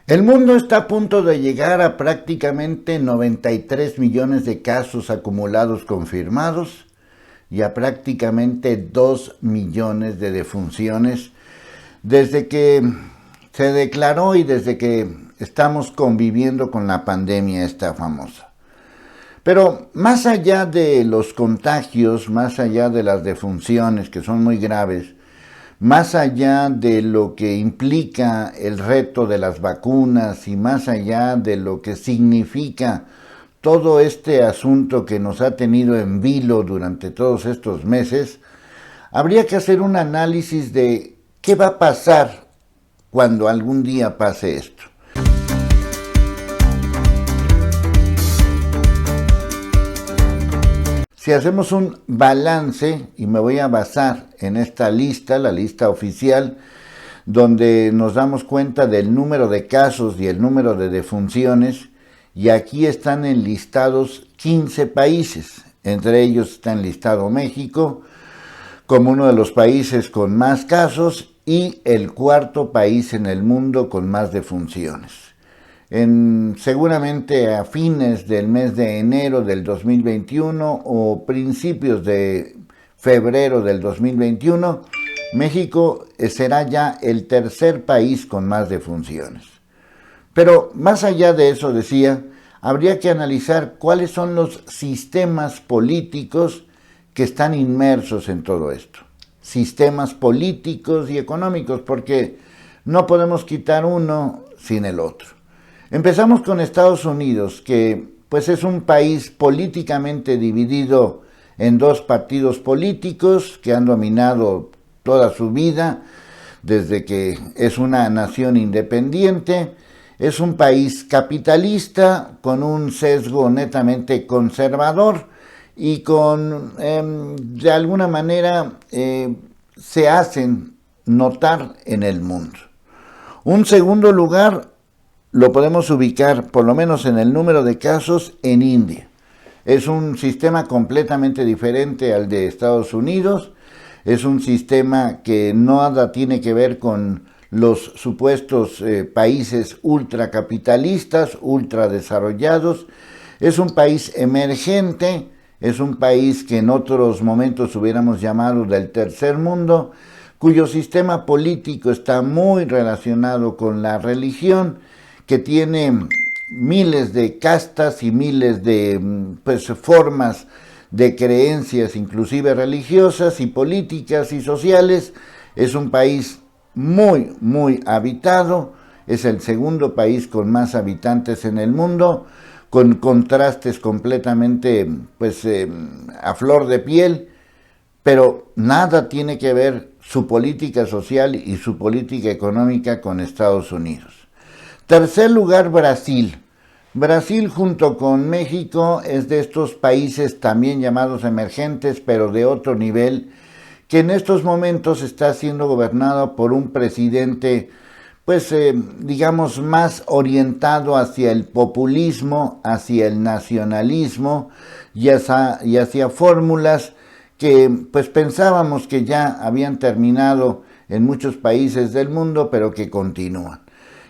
El mundo está a punto de llegar a prácticamente 93 millones de casos acumulados confirmados y a prácticamente 2 millones de defunciones desde que se declaró y desde que estamos conviviendo con la pandemia esta famosa. Pero más allá de los contagios, más allá de las defunciones que son muy graves, más allá de lo que implica el reto de las vacunas y más allá de lo que significa todo este asunto que nos ha tenido en vilo durante todos estos meses, habría que hacer un análisis de qué va a pasar cuando algún día pase esto. Si hacemos un balance, y me voy a basar en esta lista, la lista oficial, donde nos damos cuenta del número de casos y el número de defunciones, y aquí están enlistados 15 países, entre ellos está enlistado México, como uno de los países con más casos y el cuarto país en el mundo con más defunciones. Seguramente a fines del mes de enero del 2021 o principios de febrero del 2021, México será ya el tercer país con más defunciones. Pero más allá de eso, decía, habría que analizar cuáles son los sistemas políticos que están inmersos en todo esto. Sistemas políticos y económicos, porque no podemos quitar uno sin el otro. Empezamos con Estados Unidos, que pues es un país políticamente dividido en dos partidos políticos que han dominado toda su vida desde que es una nación independiente. Es un país capitalista con un sesgo netamente conservador y con, de alguna manera, se hacen notar en el mundo. Un segundo lugar lo podemos ubicar, por lo menos en el número de casos, en India. Es un sistema completamente diferente al de Estados Unidos. Es un sistema que nada tiene que ver con los supuestos países ultracapitalistas, ultradesarrollados. Es un país emergente, es un país que en otros momentos hubiéramos llamado del tercer mundo, cuyo sistema político está muy relacionado con la religión, que tiene miles de castas y miles de formas de creencias, inclusive religiosas y políticas y sociales. Es un país muy habitado, es el segundo país con más habitantes en el mundo, con contrastes completamente a flor de piel, pero nada tiene que ver su política social y su política económica con Estados Unidos. Tercer lugar, Brasil. Brasil junto con México es de estos países también llamados emergentes, pero de otro nivel, que en estos momentos está siendo gobernado por un presidente, digamos, más orientado hacia el populismo, hacia el nacionalismo y hacia fórmulas que pensábamos que ya habían terminado en muchos países del mundo, pero que continúan.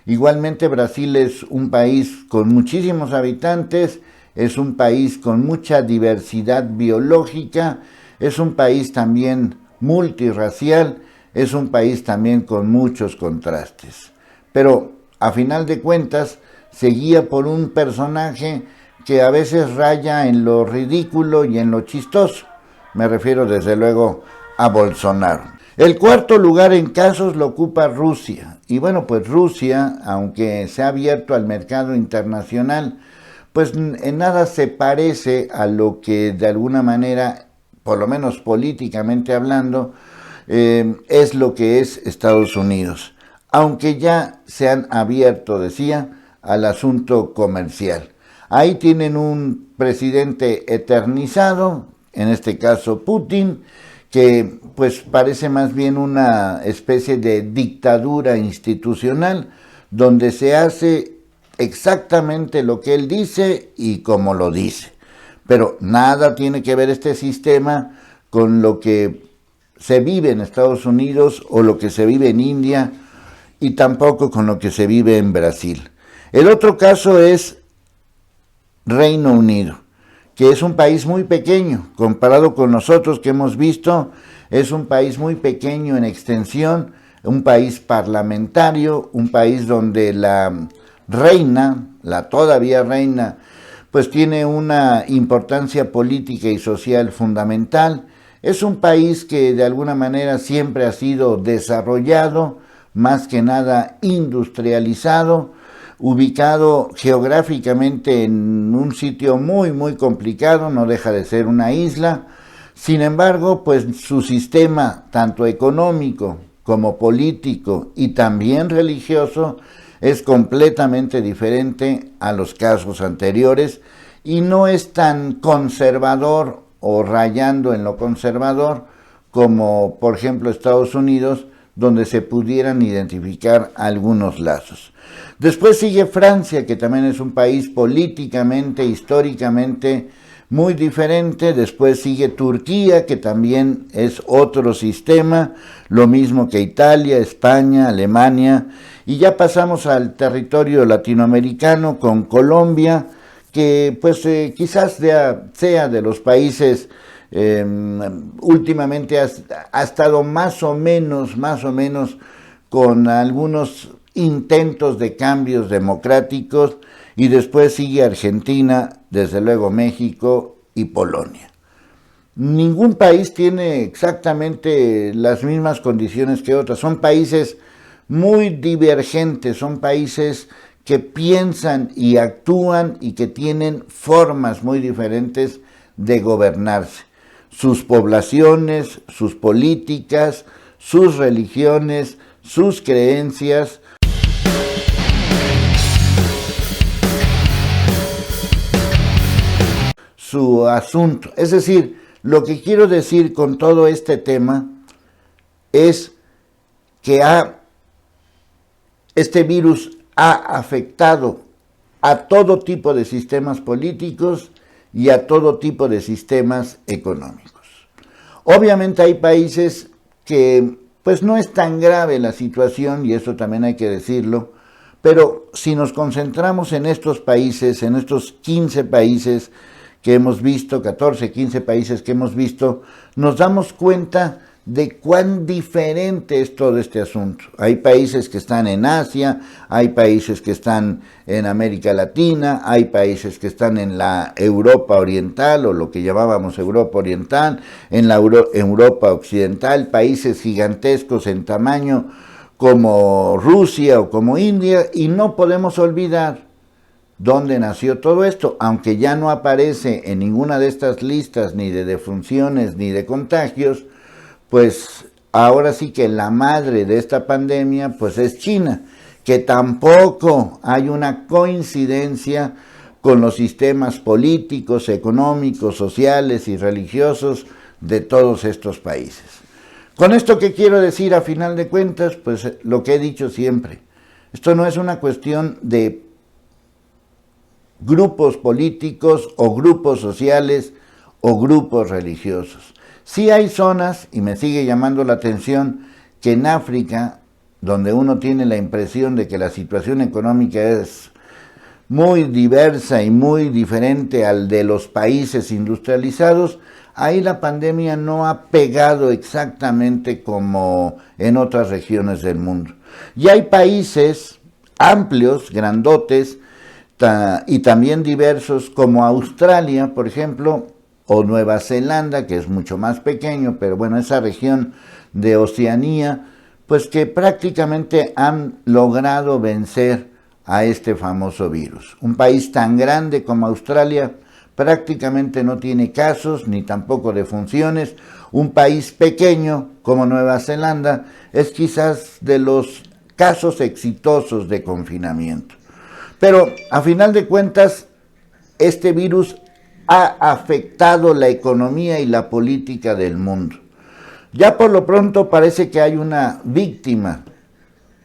Igualmente Brasil es un país con muchísimos habitantes, es un país con mucha diversidad biológica, es un país también multirracial, es un país también con muchos contrastes. Pero a final de cuentas se guía por un personaje que a veces raya en lo ridículo y en lo chistoso. Me refiero desde luego a Bolsonaro. El cuarto lugar en casos lo ocupa Rusia. Y bueno, pues Rusia, aunque se ha abierto al mercado internacional, pues en nada se parece a lo que de alguna manera, por lo menos políticamente hablando, es lo que es Estados Unidos. Aunque ya se han abierto, decía, al asunto comercial. Ahí tienen un presidente eternizado, en este caso Putin, que pues parece más bien una especie de dictadura institucional, donde se hace exactamente lo que él dice y como lo dice. Pero nada tiene que ver este sistema con lo que se vive en Estados Unidos o lo que se vive en India y tampoco con lo que se vive en Brasil. El otro caso es Reino Unido, que es un país muy pequeño, comparado con nosotros que hemos visto, es un país muy pequeño en extensión, un país parlamentario, un país donde la reina, la todavía reina, pues tiene una importancia política y social fundamental. Es un país que de alguna manera siempre ha sido desarrollado, más que nada industrializado, ubicado geográficamente en un sitio muy complicado, no deja de ser una isla. Sin embargo, pues su sistema, tanto económico como político y también religioso, es completamente diferente a los casos anteriores y no es tan conservador o rayando en lo conservador como, por ejemplo, Estados Unidos, donde se pudieran identificar algunos lazos. Después sigue Francia, que también es un país políticamente, históricamente muy diferente. Después sigue Turquía, que también es otro sistema, lo mismo que Italia, España, Alemania. Y ya pasamos al territorio latinoamericano con Colombia, que pues quizás sea de los países últimamente ha estado más o menos con algunos intentos de cambios democráticos, y después sigue Argentina, desde luego México y Polonia. Ningún país tiene exactamente las mismas condiciones que otras, son países muy divergentes, son países que piensan y actúan y que tienen formas muy diferentes de gobernarse. Sus poblaciones, sus políticas, sus religiones, sus creencias. Su asunto. Es decir, lo que quiero decir con todo este tema es que este virus ha afectado a todo tipo de sistemas políticos y a todo tipo de sistemas económicos. Obviamente hay países que pues no es tan grave la situación, y eso también hay que decirlo, pero si nos concentramos en estos países, en estos 15 países que hemos visto, 14, 15 países que hemos visto, nos damos cuenta de cuán diferente es todo este asunto. Hay países que están en Asia, hay países que están en América Latina, hay países que están en la Europa Oriental, o lo que llamábamos Europa Oriental, en la Europa Occidental, países gigantescos en tamaño como Rusia o como India, y no podemos olvidar dónde nació todo esto, aunque ya no aparece en ninguna de estas listas ni de defunciones ni de contagios. Pues ahora sí que la madre de esta pandemia pues es China, que tampoco hay una coincidencia con los sistemas políticos, económicos, sociales y religiosos de todos estos países. Con esto, ¿qué quiero decir a final de cuentas? Pues lo que he dicho siempre. Esto no es una cuestión de grupos políticos o grupos sociales o grupos religiosos. Sí hay zonas, y me sigue llamando la atención, que en África, donde uno tiene la impresión de que la situación económica es muy diversa y muy diferente al de los países industrializados, ahí la pandemia no ha pegado exactamente como en otras regiones del mundo. Y hay países amplios, grandotes, y también diversos, como Australia, por ejemplo, o Nueva Zelanda, que es mucho más pequeño, pero bueno, esa región de Oceanía, pues que prácticamente han logrado vencer a este famoso virus. Un país tan grande como Australia prácticamente no tiene casos, ni tampoco defunciones. Un país pequeño como Nueva Zelanda es quizás de los casos exitosos de confinamiento. Pero a final de cuentas, este virus ha afectado la economía y la política del mundo. Ya por lo pronto parece que hay una víctima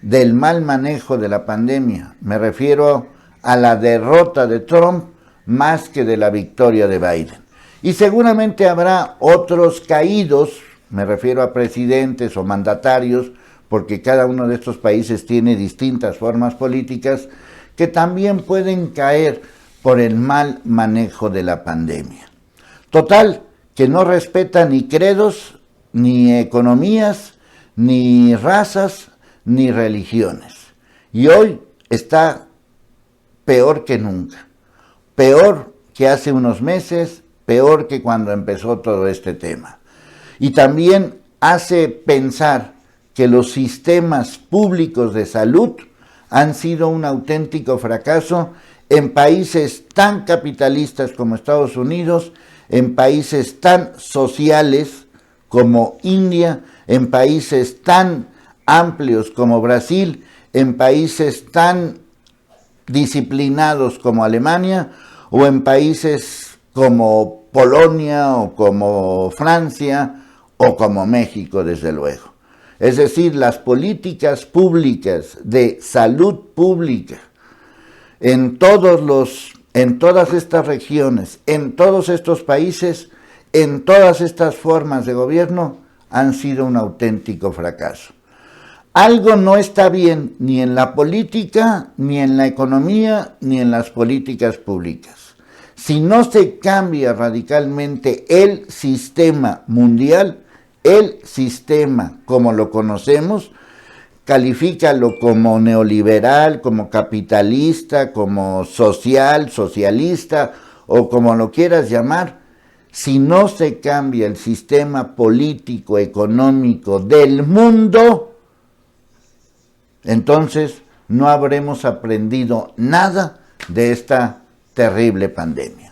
del mal manejo de la pandemia. Me refiero a la derrota de Trump más que de la victoria de Biden. Y seguramente habrá otros caídos, me refiero a presidentes o mandatarios, porque cada uno de estos países tiene distintas formas políticas que también pueden caer por el mal manejo de la pandemia. Total, que no respeta ni credos, ni economías, ni razas, ni religiones. Y hoy está peor que nunca, peor que hace unos meses, peor que cuando empezó todo este tema. Y también hace pensar que los sistemas públicos de salud han sido un auténtico fracaso en países tan capitalistas como Estados Unidos, en países tan sociales como India, en países tan amplios como Brasil, en países tan disciplinados como Alemania, o en países como Polonia o como Francia o como México, desde luego. Es decir, las políticas públicas de salud pública en todas estas regiones, en todos estos países, en todas estas formas de gobierno, han sido un auténtico fracaso. Algo no está bien ni en la política, ni en la economía, ni en las políticas públicas. Si no se cambia radicalmente el sistema mundial, el sistema como lo conocemos, califícalo como neoliberal, como capitalista, como social, socialista o como lo quieras llamar, si no se cambia el sistema político, económico del mundo, entonces no habremos aprendido nada de esta terrible pandemia.